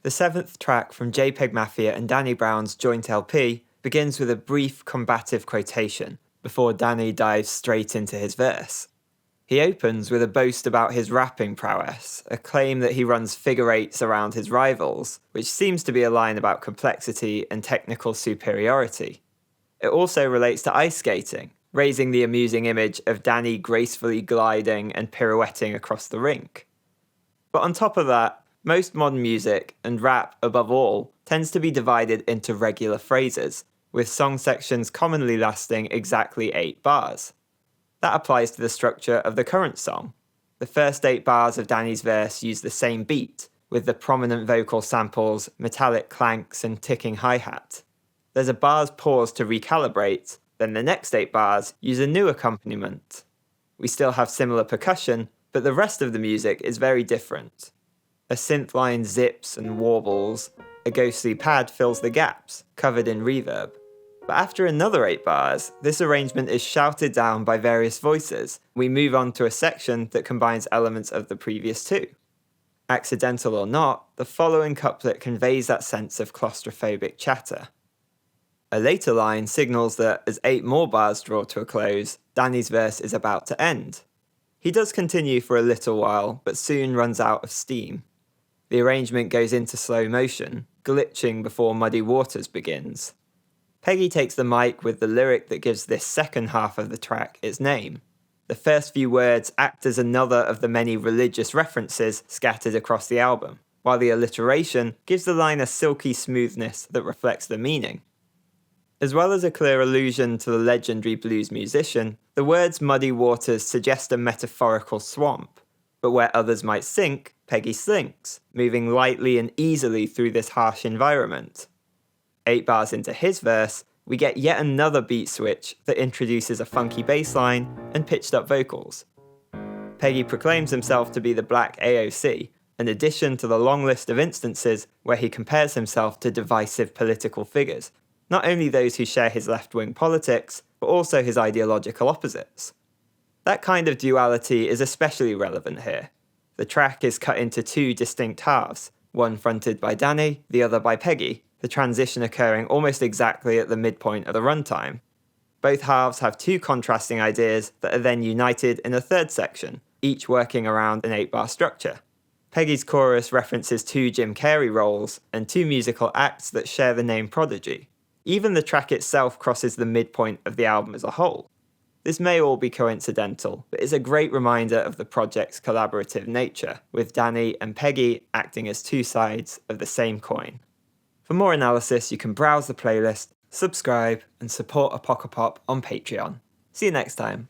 The 7th track from JPEGMAFIA and Danny Brown's joint LP begins with a brief combative quotation, before Danny dives straight into his verse. He opens with a boast about his rapping prowess, a claim that he runs figure eights around his rivals, which seems to be a line about complexity and technical superiority. It also relates to ice skating, raising the amusing image of Danny gracefully gliding and pirouetting across the rink. But on top of that, most modern music, and rap above all, tends to be divided into regular phrases, with song sections commonly lasting exactly 8 bars. That applies to the structure of the current song. The first 8 bars of Danny's verse use the same beat, with the prominent vocal samples, metallic clanks, and ticking hi-hat. There's a bar's pause to recalibrate, then the next 8 bars use a new accompaniment. We still have similar percussion, but the rest of the music is very different. A synth line zips and warbles, a ghostly pad fills the gaps, covered in reverb. But after another 8 bars, this arrangement is shouted down by various voices. We move on to a section that combines elements of the previous 2. Accidental or not, the following couplet conveys that sense of claustrophobic chatter. A later line signals that as 8 more bars draw to a close, Danny's verse is about to end. He does continue for a little while, but soon runs out of steam. The arrangement goes into slow motion, glitching before Muddy Waters begins. Peggy takes the mic with the lyric that gives this second half of the track its name. The first few words act as another of the many religious references scattered across the album, while the alliteration gives the line a silky smoothness that reflects the meaning. As well as a clear allusion to the legendary blues musician, the words Muddy Waters suggest a metaphorical swamp, but where others might sink, Peggy slinks, moving lightly and easily through this harsh environment. 8 bars into his verse, we get yet another beat switch that introduces a funky bass line and pitched up vocals. Peggy proclaims himself to be the Black AOC, an addition to the long list of instances where he compares himself to divisive political figures, not only those who share his left-wing politics, but also his ideological opposites. That kind of duality is especially relevant here. The track is cut into 2 distinct halves, one fronted by Danny, the other by Peggy, the transition occurring almost exactly at the midpoint of the runtime. Both halves have 2 contrasting ideas that are then united in a third section, each working around an 8-bar structure. Peggy's chorus references 2 Jim Carrey roles and 2 musical acts that share the name Prodigy. Even the track itself crosses the midpoint of the album as a whole. This may all be coincidental, but is a great reminder of the project's collaborative nature, with Danny and Peggy acting as 2 sides of the same coin. For more analysis, you can browse the playlist, subscribe, and support Apocopop on Patreon. See you next time.